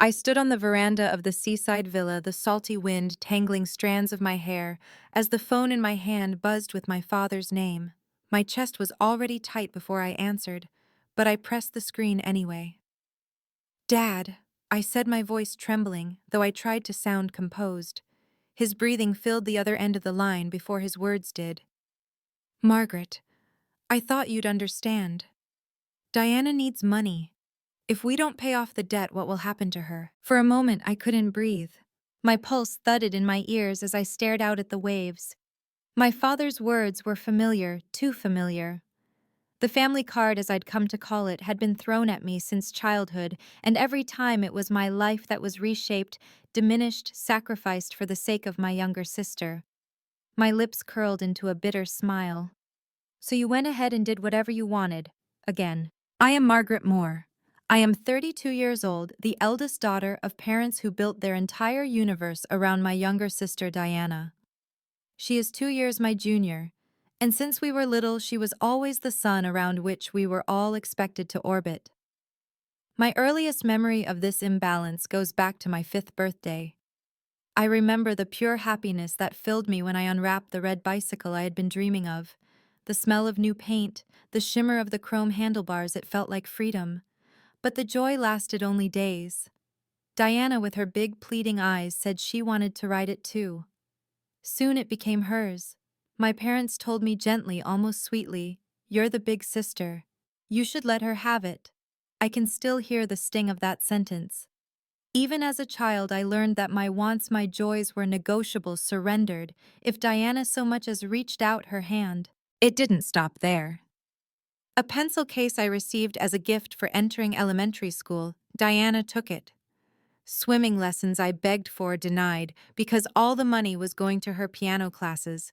I stood on the veranda of the seaside villa, the salty wind tangling strands of my hair, as the phone in my hand buzzed with my father's name. My chest was already tight before I answered, but I pressed the screen anyway. Dad, I said, my voice trembling, though I tried to sound composed. His breathing filled the other end of the line before his words did. Margaret, I thought you'd understand. Diana needs money. If we don't pay off the debt, what will happen to her? For a moment, I couldn't breathe. My pulse thudded in my ears as I stared out at the waves. My father's words were familiar, too familiar. The family card, as I'd come to call it, had been thrown at me since childhood, and every time it was my life that was reshaped, diminished, sacrificed for the sake of my younger sister. My lips curled into a bitter smile. So you went ahead and did whatever you wanted. Again. I am Margaret Moore. I am 32 years old, the eldest daughter of parents who built their entire universe around my younger sister Diana. She is 2 years my junior, and since we were little, she was always the sun around which we were all expected to orbit. My earliest memory of this imbalance goes back to my 5th birthday. I remember the pure happiness that filled me when I unwrapped the red bicycle I had been dreaming of. The smell of new paint, the shimmer of the chrome handlebars, it felt like freedom. But the joy lasted only days. Diana, with her big pleading eyes, said she wanted to ride it too. Soon it became hers. My parents told me gently, almost sweetly, "You're the big sister. You should let her have it." I can still hear the sting of that sentence. Even as a child, I learned that my wants, my joys were negotiable, surrendered, if Diana so much as reached out her hand. It didn't stop there. A pencil case I received as a gift for entering elementary school, Diana took it. Swimming lessons I begged for, denied, because all the money was going to her piano classes.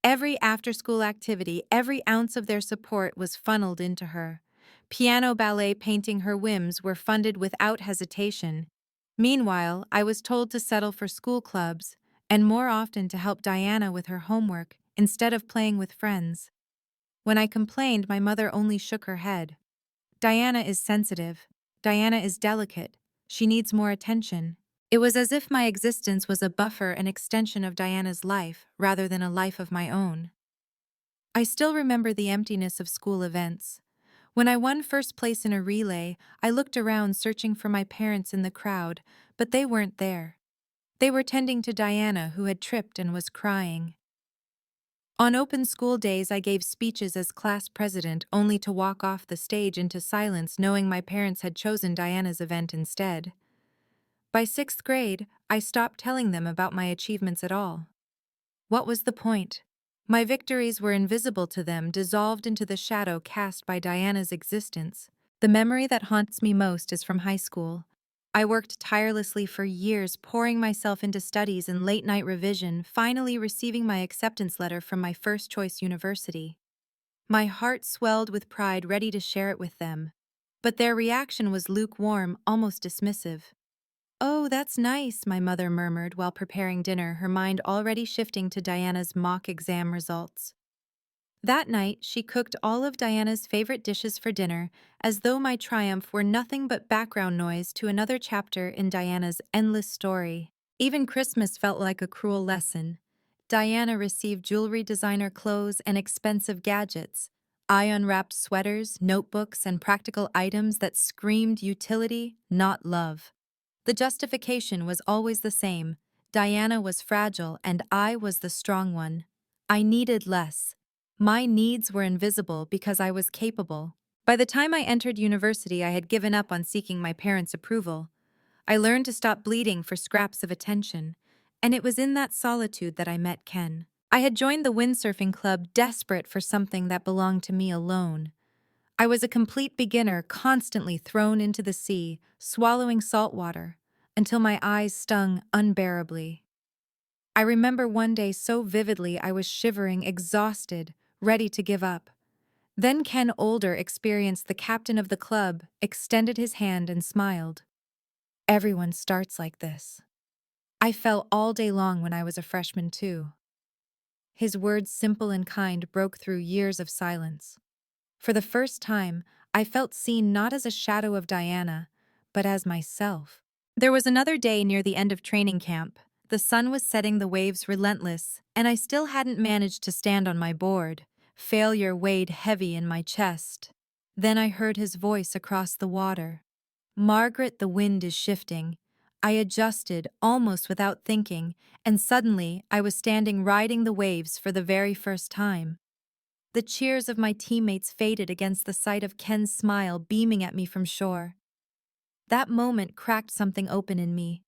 Every after-school activity, every ounce of their support was funneled into her. Piano, ballet, painting, her whims were funded without hesitation. Meanwhile, I was told to settle for school clubs, and more often to help Diana with her homework, instead of playing with friends. When I complained, my mother only shook her head. Diana is sensitive. Diana is delicate. She needs more attention. It was as if my existence was a buffer, an extension of Diana's life, rather than a life of my own. I still remember the emptiness of school events. When I won first place in a relay, I looked around searching for my parents in the crowd, but they weren't there. They were tending to Diana, who had tripped and was crying. On open school days, I gave speeches as class president, only to walk off the stage into silence, knowing my parents had chosen Diana's event instead. By 6th grade, I stopped telling them about my achievements at all. What was the point? My victories were invisible to them, dissolved into the shadow cast by Diana's existence. The memory that haunts me most is from high school. I worked tirelessly for years, pouring myself into studies and late-night revision, finally receiving my acceptance letter from my first-choice university. My heart swelled with pride, ready to share it with them. But their reaction was lukewarm, almost dismissive. "Oh, that's nice," my mother murmured while preparing dinner, her mind already shifting to Diana's mock exam results. That night, she cooked all of Diana's favorite dishes for dinner, as though my triumph were nothing but background noise to another chapter in Diana's endless story. Even Christmas felt like a cruel lesson. Diana received jewelry, designer clothes, and expensive gadgets. I unwrapped sweaters, notebooks, and practical items that screamed utility, not love. The justification was always the same. Diana was fragile and I was the strong one. I needed less. My needs were invisible because I was capable. By the time I entered university, I had given up on seeking my parents' approval. I learned to stop bleeding for scraps of attention, and it was in that solitude that I met Ken. I had joined the windsurfing club, desperate for something that belonged to me alone. I was a complete beginner, constantly thrown into the sea, swallowing salt water, until my eyes stung unbearably. I remember one day so vividly I was shivering, exhausted, ready to give up. Then Ken Older, experienced the captain of the club, extended his hand and smiled. "Everyone starts like this." I fell all day long when I was a freshman too. His words, simple and kind, broke through years of silence. For the first time, I felt seen not as a shadow of Diana, but as myself. There was another day near the end of training camp. The sun was setting, the waves relentless, and I still hadn't managed to stand on my board. Failure weighed heavy in my chest. Then I heard his voice across the water. Margaret, the wind is shifting. I adjusted, almost without thinking, and suddenly I was standing riding the waves for the very first time. The cheers of my teammates faded against the sight of Ken's smile beaming at me from shore. That moment cracked something open in me.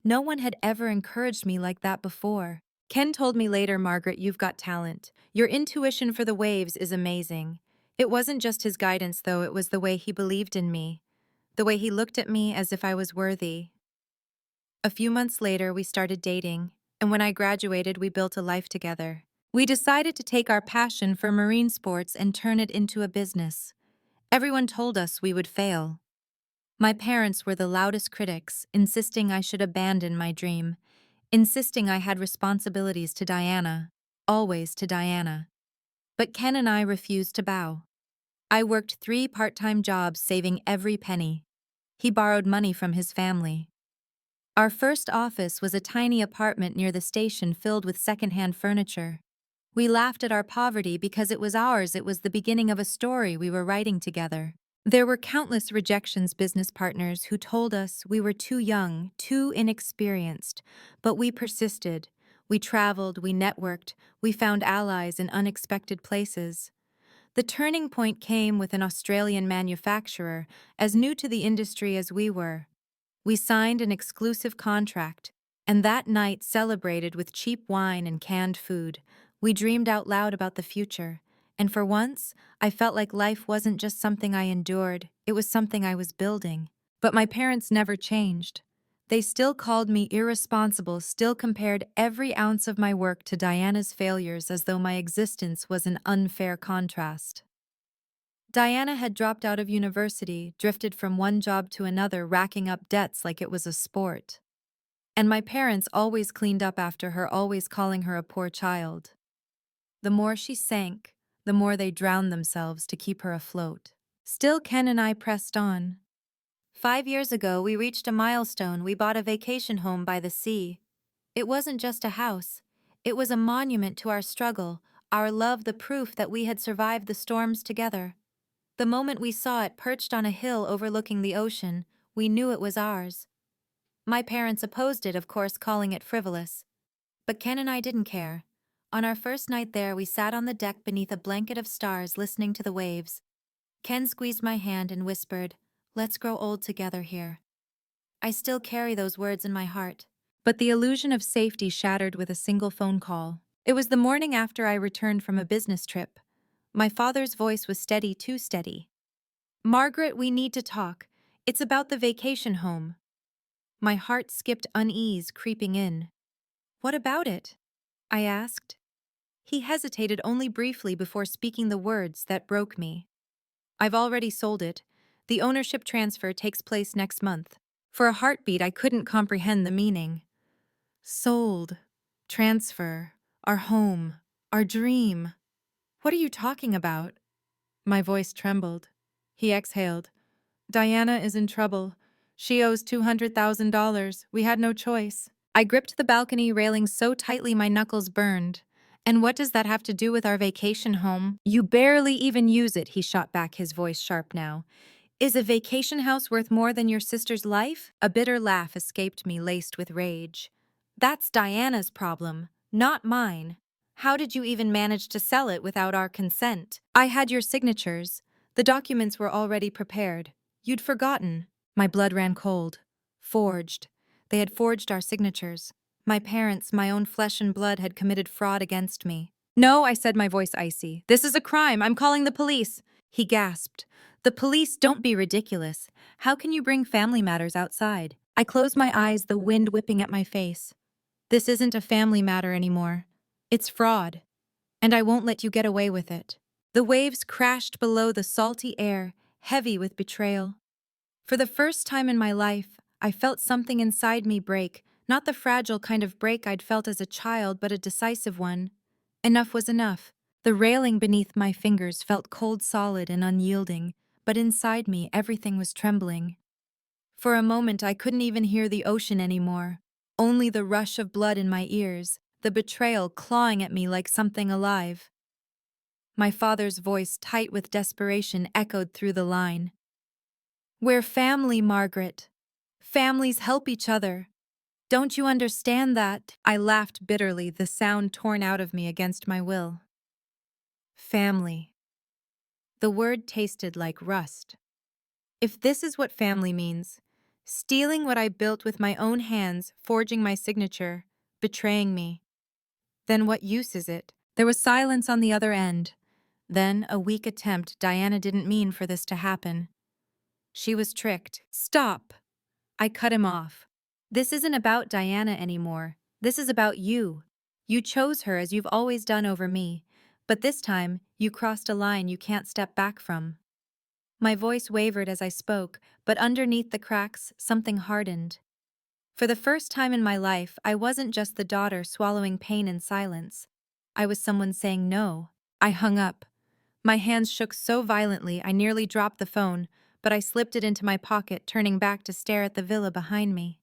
No one had ever encouraged me like that before. Ken told me later, Margaret, you've got talent. Your intuition for the waves is amazing. It wasn't just his guidance, though, it was the way he believed in me. The way he looked at me as if I was worthy. A few months later, we started dating, and when I graduated, we built a life together. We decided to take our passion for marine sports and turn it into a business. Everyone told us we would fail. My parents were the loudest critics, insisting I should abandon my dream, insisting I had responsibilities to Diana, always to Diana. But Ken and I refused to bow. I worked 3 part-time jobs, saving every penny. He borrowed money from his family. Our first office was a tiny apartment near the station filled with secondhand furniture. We laughed at our poverty because it was ours. It was the beginning of a story we were writing together. There were countless rejections, business partners who told us we were too young, too inexperienced, but we persisted. We traveled, we networked, we found allies in unexpected places. The turning point came with an Australian manufacturer, as new to the industry as we were. We signed an exclusive contract, and that night celebrated with cheap wine and canned food. We dreamed out loud about the future, and for once, I felt like life wasn't just something I endured, it was something I was building. But my parents never changed. They still called me irresponsible, still compared every ounce of my work to Diana's failures as though my existence was an unfair contrast. Diana had dropped out of university, drifted from one job to another, racking up debts like it was a sport. And my parents always cleaned up after her, always calling her a poor child. The more she sank, the more they drowned themselves to keep her afloat. Still, Ken and I pressed on. 5 years ago, we reached a milestone. We bought a vacation home by the sea. It wasn't just a house. It was a monument to our struggle, our love, the proof that we had survived the storms together. The moment we saw it perched on a hill overlooking the ocean, we knew it was ours. My parents opposed it, of course, calling it frivolous. But Ken and I didn't care. On our first night there, we sat on the deck beneath a blanket of stars listening to the waves. Ken squeezed my hand and whispered, "Let's grow old together here." I still carry those words in my heart. But the illusion of safety shattered with a single phone call. It was the morning after I returned from a business trip. My father's voice was steady, too steady. "Margaret, we need to talk. It's about the vacation home." My heart skipped, unease creeping in. "What about it?" I asked. He hesitated only briefly before speaking the words that broke me. "I've already sold it. The ownership transfer takes place next month." For a heartbeat, I couldn't comprehend the meaning. Sold. Transfer. Our home. Our dream. "What are you talking about?" My voice trembled. He exhaled. "Diana is in trouble. She owes $200,000. We had no choice." I gripped the balcony railing so tightly my knuckles burned. "And what does that have to do with our vacation home?" "You barely even use it," he shot back, his voice sharp now. "Is a vacation house worth more than your sister's life?" A bitter laugh escaped me, laced with rage. "That's Diana's problem, not mine. How did you even manage to sell it without our consent?" "I had your signatures. The documents were already prepared. You'd forgotten." My blood ran cold. Forged. They had forged our signatures. My parents, my own flesh and blood, had committed fraud against me. "No," I said, my voice icy. "This is a crime. I'm calling the police." He gasped. "The police? Don't be ridiculous. How can you bring family matters outside?" I closed my eyes, the wind whipping at my face. "This isn't a family matter anymore. It's fraud. And I won't let you get away with it." The waves crashed below, the salty air, heavy with betrayal. For the first time in my life, I felt something inside me break, not the fragile kind of break I'd felt as a child, but a decisive one. Enough was enough. The railing beneath my fingers felt cold, solid, and unyielding, but inside me everything was trembling. For a moment, I couldn't even hear the ocean anymore. Only the rush of blood in my ears, the betrayal clawing at me like something alive. My father's voice, tight with desperation, echoed through the line. "We're family, Margaret. Families help each other. Don't you understand that?" I laughed bitterly, the sound torn out of me against my will. Family. The word tasted like rust. If this is what family means, stealing what I built with my own hands, forging my signature, betraying me, then what use is it? There was silence on the other end. Then a weak attempt. Diana didn't mean for this to happen. She was tricked. Stop! I cut him off. This isn't about Diana anymore. This is about you. You chose her as you've always done over me, but this time you crossed a line you can't step back from. My voice wavered as I spoke, but underneath the cracks, something hardened. For the first time in my life, I wasn't just the daughter swallowing pain in silence. I was someone saying no. I hung up. My hands shook so violently I nearly dropped the phone, but I slipped it into my pocket, turning back to stare at the villa behind me.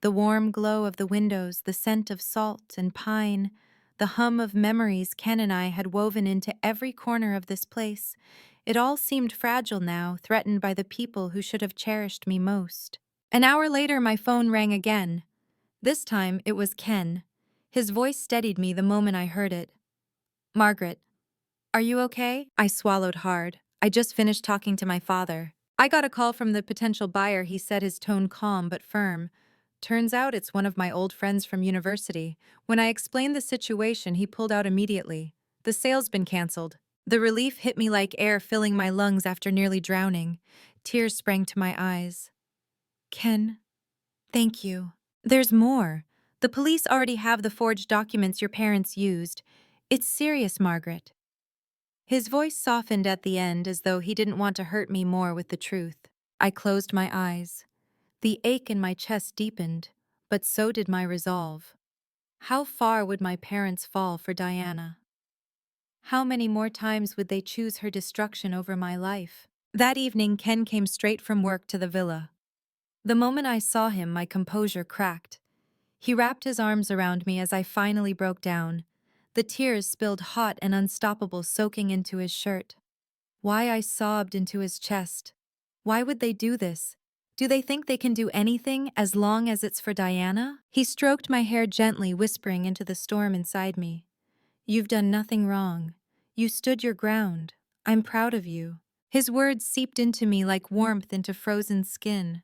The warm glow of the windows, the scent of salt and pine, the hum of memories Ken and I had woven into every corner of this place. It all seemed fragile now, threatened by the people who should have cherished me most. An hour later, my phone rang again. This time, it was Ken. His voice steadied me the moment I heard it. "Margaret, are you okay?" I swallowed hard. I just finished talking to my father. "I got a call from the potential buyer," he said, his tone calm but firm. "Turns out it's one of my old friends from university. When I explained the situation, he pulled out immediately. The sale's been canceled." The relief hit me like air filling my lungs after nearly drowning. Tears sprang to my eyes. "Ken, thank you. There's more. The police already have the forged documents your parents used. It's serious, Margaret." His voice softened at the end as though he didn't want to hurt me more with the truth. I closed my eyes. The ache in my chest deepened, but so did my resolve. How far would my parents fall for Diana? How many more times would they choose her destruction over my life? That evening, Ken came straight from work to the villa. The moment I saw him, my composure cracked. He wrapped his arms around me as I finally broke down. The tears spilled hot and unstoppable, soaking into his shirt. Why I sobbed into his chest. Why would they do this? Do they think they can do anything as long as it's for Diana? He stroked my hair gently, whispering into the storm inside me. "You've done nothing wrong. You stood your ground. I'm proud of you." His words seeped into me like warmth into frozen skin.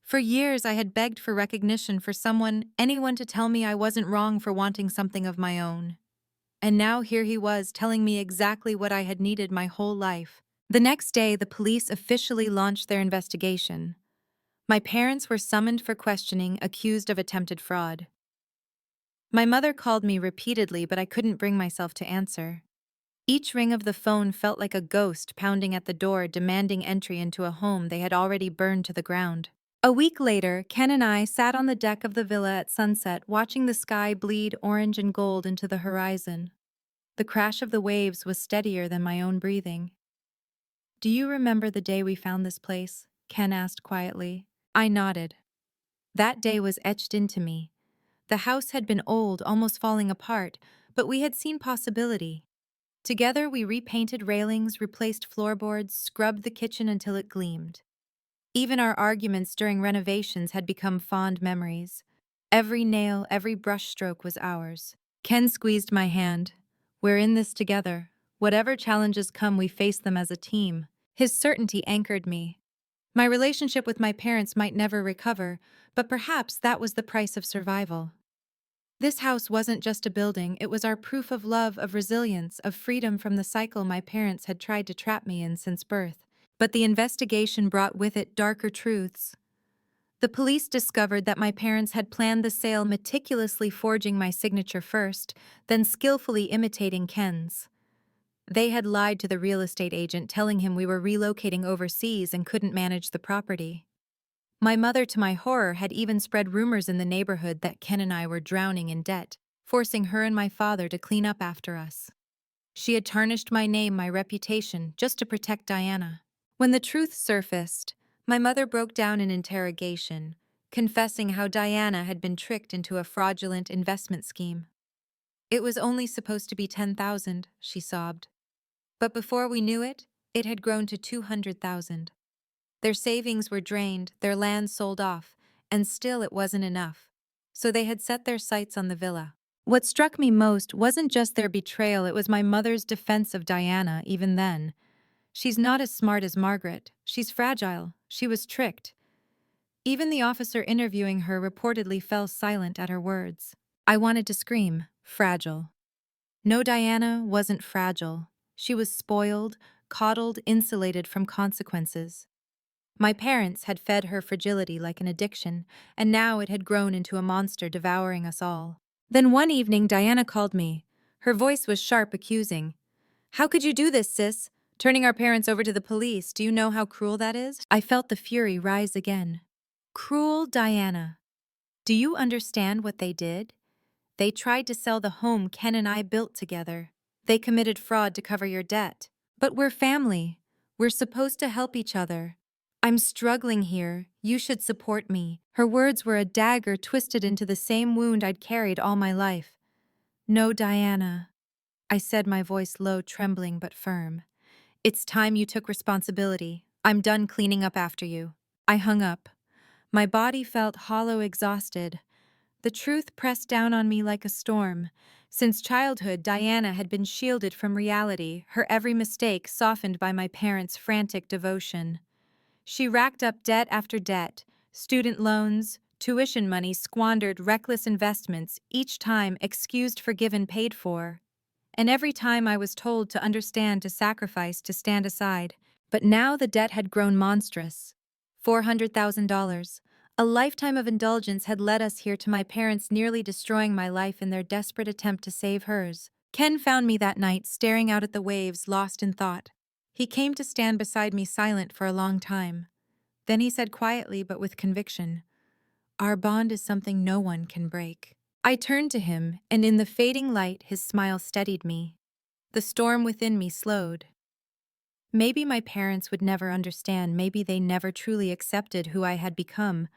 For years I had begged for recognition, for anyone to tell me I wasn't wrong for wanting something of my own. And now here he was, telling me exactly what I had needed my whole life. The next day, the police officially launched their investigation. My parents were summoned for questioning, accused of attempted fraud. My mother called me repeatedly, but I couldn't bring myself to answer. Each ring of the phone felt like a ghost pounding at the door, demanding entry into a home they had already burned to the ground. A week later, Ken and I sat on the deck of the villa at sunset, watching the sky bleed orange and gold into the horizon. The crash of the waves was steadier than my own breathing. "Do you remember the day we found this place?" Ken asked quietly. I nodded. That day was etched into me. The house had been old, almost falling apart, but we had seen possibility. Together we repainted railings, replaced floorboards, scrubbed the kitchen until it gleamed. Even our arguments during renovations had become fond memories. Every nail, every brushstroke was ours. Ken squeezed my hand. "We're in this together. Whatever challenges come, we face them as a team." His certainty anchored me. My relationship with my parents might never recover, but perhaps that was the price of survival. This house wasn't just a building, it was our proof of love, of resilience, of freedom from the cycle my parents had tried to trap me in since birth. But the investigation brought with it darker truths. The police discovered that my parents had planned the sale, meticulously forging my signature first, then skillfully imitating Ken's. They had lied to the real estate agent, telling him we were relocating overseas and couldn't manage the property. My mother, to my horror, had even spread rumors in the neighborhood that Ken and I were drowning in debt, forcing her and my father to clean up after us. She had tarnished my name, my reputation, just to protect Diana. When the truth surfaced, My mother broke down in interrogation, confessing how Diana had been tricked into a fraudulent investment scheme. It was only supposed to be 10,000, she sobbed. But before we knew it, it had grown to 200,000. Their savings were drained, their land sold off, and still it wasn't enough. So they had set their sights on the villa. What struck me most wasn't just their betrayal, it was my mother's defense of Diana, even then. She's not as smart as Margaret. She's fragile. She was tricked. Even the officer interviewing her reportedly fell silent at her words. I wanted to scream, fragile. No, Diana wasn't fragile. She was spoiled, coddled, insulated from consequences. My parents had fed her fragility like an addiction, and now it had grown into a monster devouring us all. Then one evening, Diana called me. Her voice was sharp, accusing. How could you do this, sis? Turning our parents over to the police, do you know how cruel that is? I felt the fury rise again. Cruel Diana. Do you understand what they did? They tried to sell the home Ken and I built together. They committed fraud to cover your debt. But we're family. We're supposed to help each other. I'm struggling here. You should support me. Her words were a dagger twisted into the same wound I'd carried all my life. No, Diana, I said, my voice low, trembling but firm. It's time you took responsibility. I'm done cleaning up after you. I hung up. My body felt hollow, exhausted. The truth pressed down on me like a storm. Since childhood, Diana had been shielded from reality, her every mistake softened by my parents' frantic devotion. She racked up debt after debt, student loans, tuition money squandered, reckless investments, each time excused, forgiven, paid for. And every time I was told to understand, to sacrifice, to stand aside. But now the debt had grown monstrous. $400,000. A lifetime of indulgence had led us here, to my parents nearly destroying my life in their desperate attempt to save hers. Ken found me that night, staring out at the waves, lost in thought. He came to stand beside me, silent for a long time. Then he said quietly but with conviction, "Our bond is something no one can break." I turned to him, and in the fading light his smile steadied me. The storm within me slowed. Maybe my parents would never understand, maybe they never truly accepted who I had become.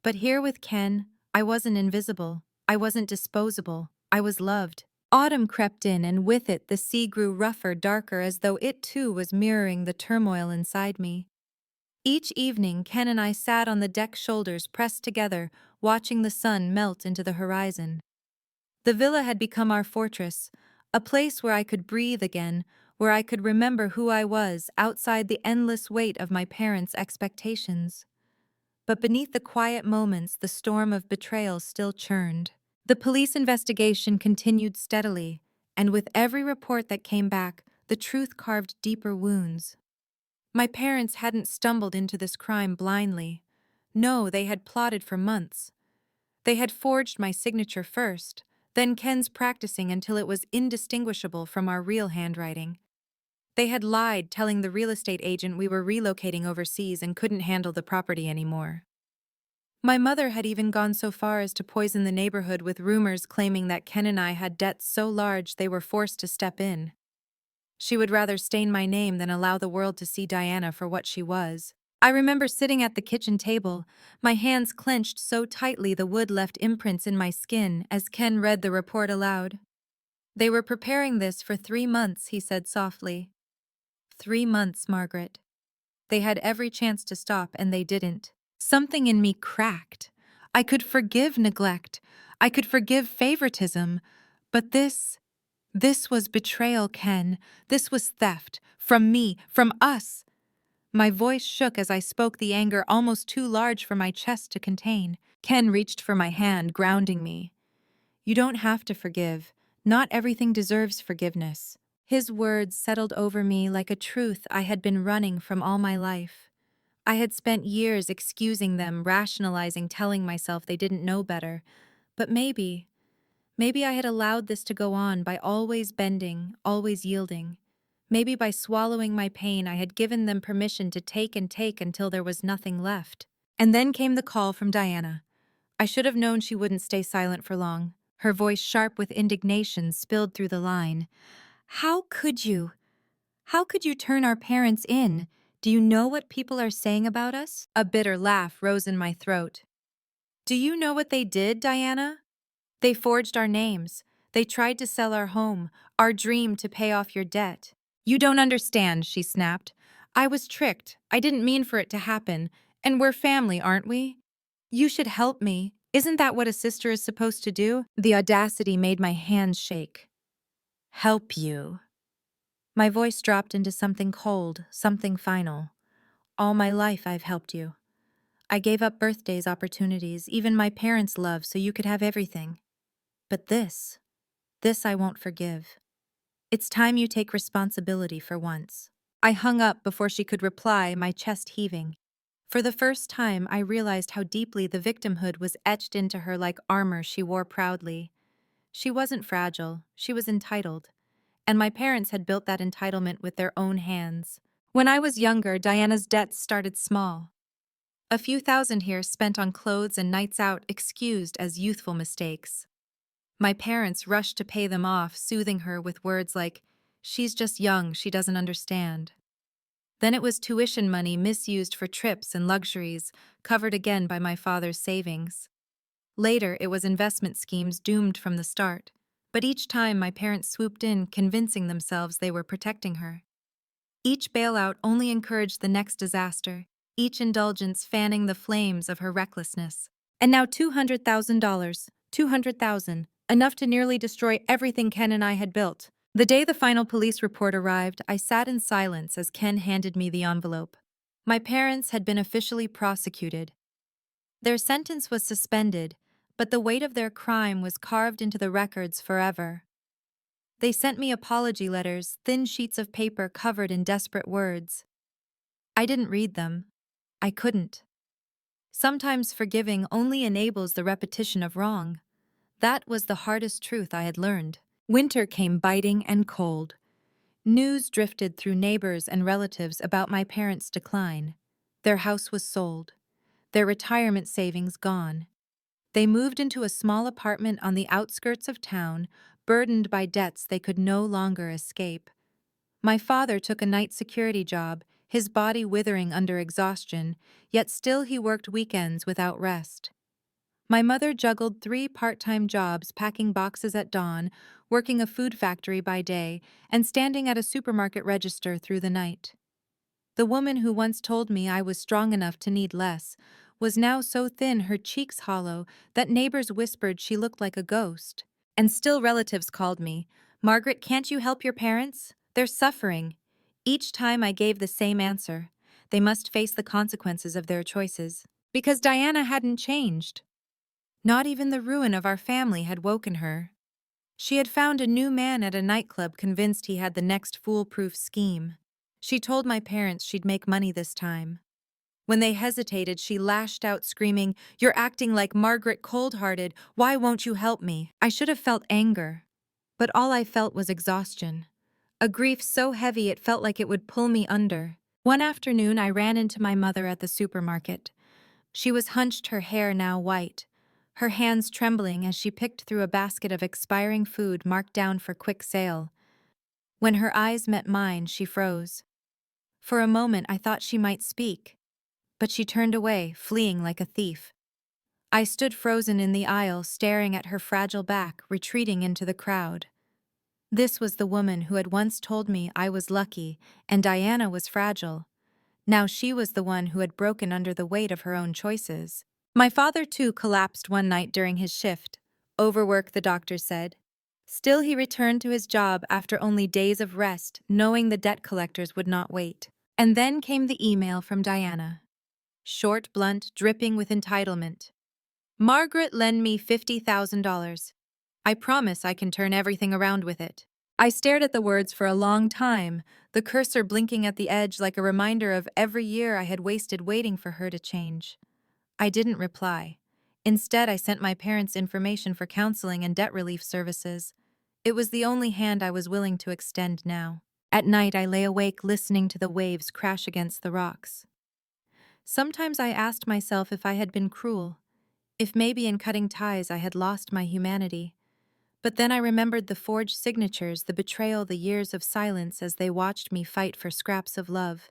But here with Ken, I wasn't invisible, I wasn't disposable, I was loved. Autumn crept in, and with it the sea grew rougher, darker, as though it too was mirroring the turmoil inside me. Each evening, Ken and I sat on the deck, shoulders pressed together, watching the sun melt into the horizon. The villa had become our fortress, a place where I could breathe again, where I could remember who I was outside the endless weight of my parents' expectations. But beneath the quiet moments, the storm of betrayal still churned. The police investigation continued steadily, and with every report that came back, the truth carved deeper wounds. My parents hadn't stumbled into this crime blindly. No, they had plotted for months. They had forged my signature first, then Ken's, practicing until it was indistinguishable from our real handwriting. They had lied, telling the real estate agent we were relocating overseas and couldn't handle the property anymore. My mother had even gone so far as to poison the neighborhood with rumors claiming that Ken and I had debts so large they were forced to step in. She would rather stain my name than allow the world to see Diana for what she was. I remember sitting at the kitchen table, my hands clenched so tightly the wood left imprints in my skin, as Ken read the report aloud. They were preparing this for 3 months, he said softly. 3 months, Margaret. They had every chance to stop, and they didn't. Something in me cracked. I could forgive neglect. I could forgive favoritism. But this was betrayal, Ken. This was theft. From me. From us. My voice shook as I spoke, the anger almost too large for my chest to contain. Ken reached for my hand, grounding me. You don't have to forgive. Not everything deserves forgiveness. His words settled over me like a truth I had been running from all my life. I had spent years excusing them, rationalizing, telling myself they didn't know better. But maybe I had allowed this to go on by always bending, always yielding. Maybe by swallowing my pain, I had given them permission to take and take until there was nothing left. And then came the call from Diana. I should have known she wouldn't stay silent for long. Her voice, sharp with indignation, spilled through the line. How could you? How could you turn our parents in? Do you know what people are saying about us? A bitter laugh rose in my throat. Do you know what they did, Diana? They forged our names. They tried to sell our home, our dream to pay off your debt. You don't understand, she snapped. I was tricked. I didn't mean for it to happen. And we're family, aren't we? You should help me. Isn't that what a sister is supposed to do? The audacity made my hands shake. Help you. My voice dropped into something cold, something final. All my life I've helped you. I gave up birthdays, opportunities, even my parents' love so you could have everything. But this I won't forgive. It's time you take responsibility for once. I hung up before she could reply, my chest heaving. For the first time, I realized how deeply the victimhood was etched into her like armor she wore proudly. She wasn't fragile, she was entitled. And my parents had built that entitlement with their own hands. When I was younger, Diana's debts started small. A few thousand here spent on clothes and nights out excused as youthful mistakes. My parents rushed to pay them off, soothing her with words like, "She's just young, she doesn't understand." Then it was tuition money misused for trips and luxuries, covered again by my father's savings. Later, it was investment schemes doomed from the start. But each time my parents swooped in, convincing themselves they were protecting her. Each bailout only encouraged the next disaster, each indulgence fanning the flames of her recklessness. And now $200,000, 200,000, enough to nearly destroy everything Ken and I had built. The day the final police report arrived, I sat in silence as Ken handed me the envelope. My parents had been officially prosecuted. Their sentence was suspended, but the weight of their crime was carved into the records forever. They sent me apology letters, thin sheets of paper covered in desperate words. I didn't read them. I couldn't. Sometimes forgiving only enables the repetition of wrong. That was the hardest truth I had learned. Winter came biting and cold. News drifted through neighbors and relatives about my parents' decline. Their house was sold. Their retirement savings gone. They moved into a small apartment on the outskirts of town, burdened by debts they could no longer escape. My father took a night security job, his body withering under exhaustion, yet still he worked weekends without rest. My mother juggled 3 part-time jobs, packing boxes at dawn, working a food factory by day, and standing at a supermarket register through the night. The woman who once told me I was strong enough to need less was now so thin her cheeks hollow that neighbors whispered she looked like a ghost. And still relatives called me, "Margaret, can't you help your parents? They're suffering." Each time I gave the same answer. They must face the consequences of their choices. Because Diana hadn't changed. Not even the ruin of our family had woken her. She had found a new man at a nightclub, convinced he had the next foolproof scheme. She told my parents she'd make money this time. When they hesitated, she lashed out, screaming, "You're acting like Margaret, cold-hearted. Why won't you help me?" I should have felt anger, but all I felt was exhaustion. A grief so heavy it felt like it would pull me under. One afternoon, I ran into my mother at the supermarket. She was hunched, her hair now white, her hands trembling as she picked through a basket of expiring food marked down for quick sale. When her eyes met mine, she froze. For a moment, I thought she might speak, but she turned away, fleeing like a thief. I stood frozen in the aisle, staring at her fragile back, retreating into the crowd. This was the woman who had once told me I was lucky and Diana was fragile. Now she was the one who had broken under the weight of her own choices. My father, too, collapsed one night during his shift. Overwork, the doctor said. Still, he returned to his job after only days of rest, knowing the debt collectors would not wait. And then came the email from Diana. Short, blunt, dripping with entitlement. "Margaret, lend me $50,000. I promise I can turn everything around with it." I stared at the words for a long time, the cursor blinking at the edge like a reminder of every year I had wasted waiting for her to change. I didn't reply. Instead, I sent my parents information for counseling and debt relief services. It was the only hand I was willing to extend now. At night, I lay awake listening to the waves crash against the rocks. Sometimes I asked myself if I had been cruel, if maybe in cutting ties I had lost my humanity. But then I remembered the forged signatures, the betrayal, the years of silence as they watched me fight for scraps of love.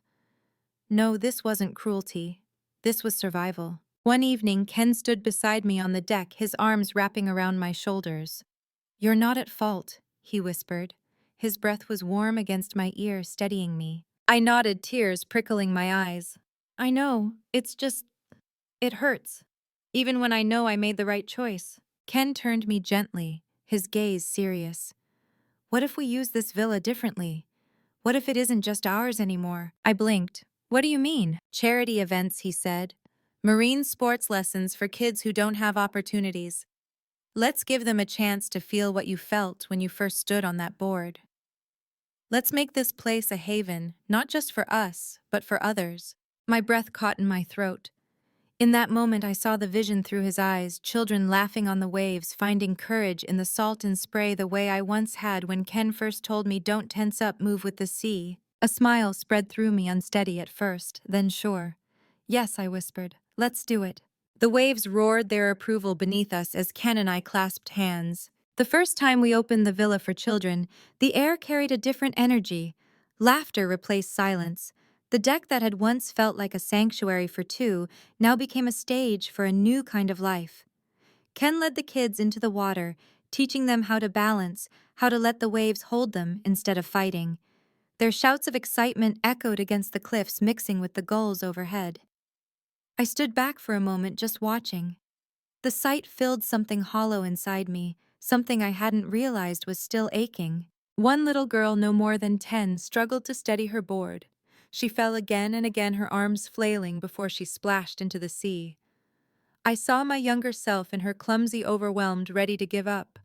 No, this wasn't cruelty. This was survival. One evening, Ken stood beside me on the deck, his arms wrapping around my shoulders. "You're not at fault," he whispered. His breath was warm against my ear, steadying me. I nodded, tears prickling my eyes. "I know, it hurts. Even when I know I made the right choice." Ken turned me gently, his gaze serious. "What if we use this villa differently? What if it isn't just ours anymore?" I blinked. "What do you mean?" "Charity events," he said. "Marine sports lessons for kids who don't have opportunities. Let's give them a chance to feel what you felt when you first stood on that board. Let's make this place a haven, not just for us, but for others." My breath caught in my throat. In that moment, I saw the vision through his eyes, children laughing on the waves, finding courage in the salt and spray the way I once had when Ken first told me, "Don't tense up, move with the sea." A smile spread through me, unsteady at first, then sure. "Yes," I whispered, "let's do it." The waves roared their approval beneath us as Ken and I clasped hands. The first time we opened the villa for children, the air carried a different energy. Laughter replaced silence. The deck that had once felt like a sanctuary for two now became a stage for a new kind of life. Ken led the kids into the water, teaching them how to balance, how to let the waves hold them instead of fighting. Their shouts of excitement echoed against the cliffs, mixing with the gulls overhead. I stood back for a moment, just watching. The sight filled something hollow inside me, something I hadn't realized was still aching. One little girl, no more than 10, struggled to steady her board. She fell again and again, her arms flailing before she splashed into the sea. I saw my younger self in her clumsy, overwhelmed, ready to give up.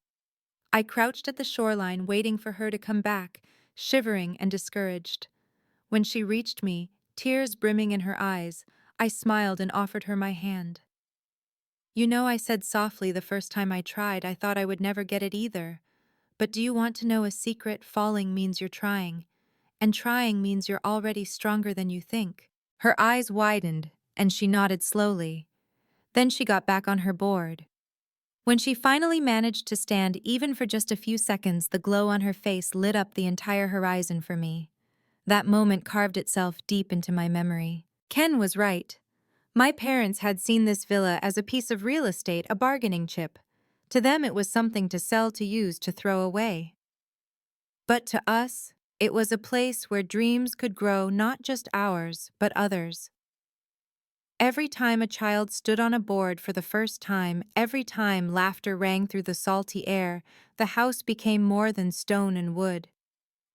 I crouched at the shoreline, waiting for her to come back, shivering and discouraged. When she reached me, tears brimming in her eyes, I smiled and offered her my hand. "You know," I said softly, "the first time I tried, I thought I would never get it either. But do you want to know a secret? Falling means you're trying. And trying means you're already stronger than you think." Her eyes widened, and she nodded slowly. Then she got back on her board. When she finally managed to stand, even for just a few seconds, the glow on her face lit up the entire horizon for me. That moment carved itself deep into my memory. Ken was right. My parents had seen this villa as a piece of real estate, a bargaining chip. To them, it was something to sell, to use, to throw away. But to us, it was a place where dreams could grow, not just ours, but others. Every time a child stood on a board for the first time, every time laughter rang through the salty air, the house became more than stone and wood.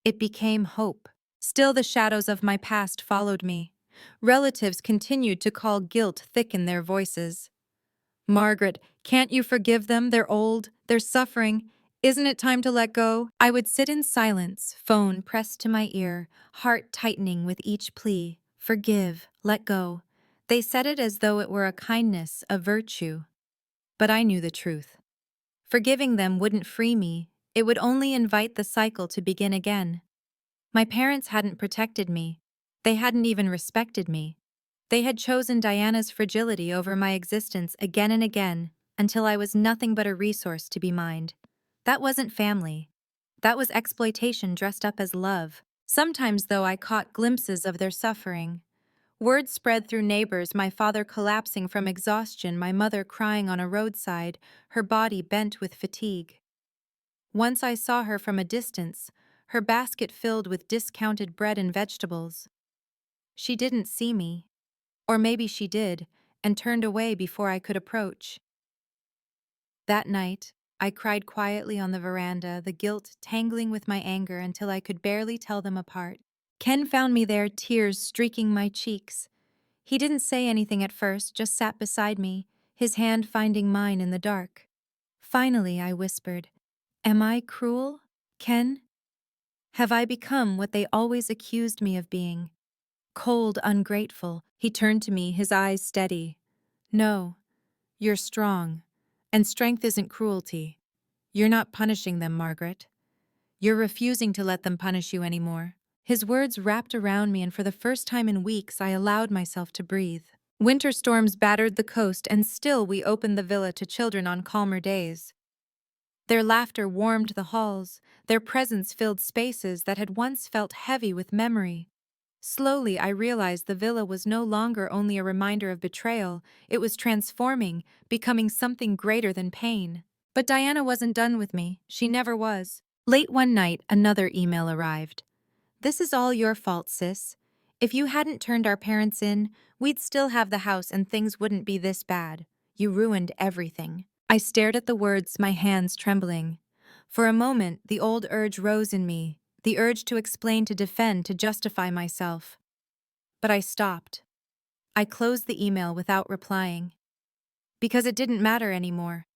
It became hope. Still, the shadows of my past followed me. Relatives continued to call, guilt thick in their voices. "Margaret, can't you forgive them? They're old, they're suffering. Isn't it time to let go?" I would sit in silence, phone pressed to my ear, heart tightening with each plea. Forgive, let go. They said it as though it were a kindness, a virtue. But I knew the truth. Forgiving them wouldn't free me, it would only invite the cycle to begin again. My parents hadn't protected me. They hadn't even respected me. They had chosen Diana's fragility over my existence again and again, until I was nothing but a resource to be mined. That wasn't family. That was exploitation dressed up as love. Sometimes, though, I caught glimpses of their suffering. Word spread through neighbors, my father collapsing from exhaustion, my mother crying on a roadside, her body bent with fatigue. Once I saw her from a distance, her basket filled with discounted bread and vegetables. She didn't see me. Or maybe she did, and turned away before I could approach. That night, I cried quietly on the veranda, the guilt tangling with my anger until I could barely tell them apart. Ken found me there, tears streaking my cheeks. He didn't say anything at first, just sat beside me, his hand finding mine in the dark. Finally, I whispered, "Am I cruel, Ken? Have I become what they always accused me of being? Cold, ungrateful?" He turned to me, his eyes steady. "No, you're strong. And strength isn't cruelty. You're not punishing them, Margaret. You're refusing to let them punish you anymore." His words wrapped around me, and for the first time in weeks, I allowed myself to breathe. Winter storms battered the coast, and still we opened the villa to children on calmer days. Their laughter warmed the halls, their presence filled spaces that had once felt heavy with memory. Slowly, I realized the villa was no longer only a reminder of betrayal, it was transforming, becoming something greater than pain. But Diana wasn't done with me. She never was. Late one night, another email arrived. "This is all your fault, sis. If you hadn't turned our parents in, we'd still have the house and things wouldn't be this bad. You ruined everything." I stared at the words, my hands trembling. For a moment, the old urge rose in me, the urge to explain, to defend, to justify myself. But I stopped. I closed the email without replying. Because it didn't matter anymore.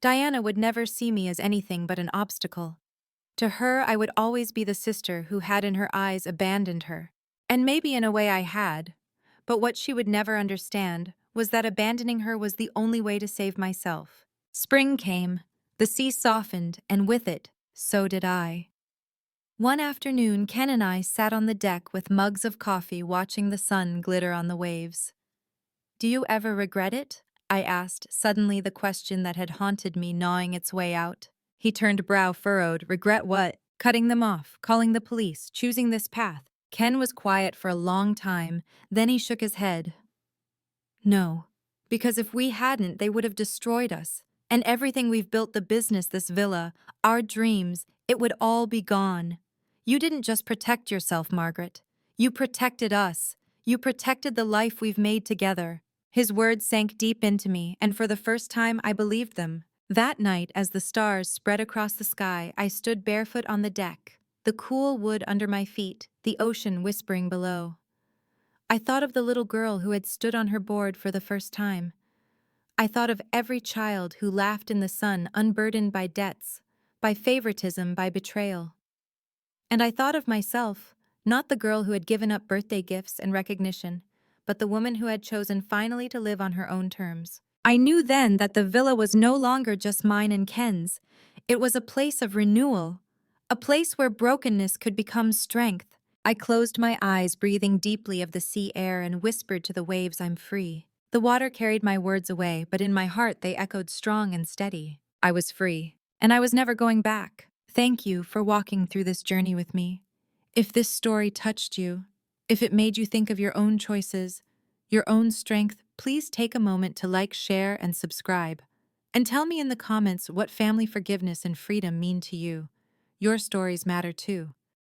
Diana would never see me as anything but an obstacle. To her, I would always be the sister who had in her eyes abandoned her. And maybe in a way I had. But what she would never understand was that abandoning her was the only way to save myself. Spring came, the sea softened, and with it, so did I. One afternoon, Ken and I sat on the deck with mugs of coffee watching the sun glitter on the waves. "Do you ever regret it?" I asked, suddenly the question that had haunted me gnawing its way out. He turned brow furrowed. "Regret what?" "Cutting them off, calling the police, choosing this path." Ken was quiet for a long time, then he shook his head. "No. Because if we hadn't, they would have destroyed us. And everything we've built, the business, this villa, our dreams, it would all be gone. You didn't just protect yourself, Margaret. You protected us. You protected the life we've made together." His words sank deep into me, and for the first time I believed them. That night, as the stars spread across the sky, I stood barefoot on the deck, the cool wood under my feet, the ocean whispering below. I thought of the little girl who had stood on her board for the first time. I thought of every child who laughed in the sun, unburdened by debts, by favoritism, by betrayal. And I thought of myself, not the girl who had given up birthday gifts and recognition, but the woman who had chosen finally to live on her own terms. I knew then that the villa was no longer just mine and Ken's. It was a place of renewal, a place where brokenness could become strength. I closed my eyes, breathing deeply of the sea air, and whispered to the waves, "I'm free." The water carried my words away, but in my heart they echoed strong and steady. I was free, and I was never going back. Thank you for walking through this journey with me. If this story touched you, if it made you think of your own choices, your own strength, please take a moment to like, share, and subscribe. And tell me in the comments what family forgiveness and freedom mean to you. Your stories matter too.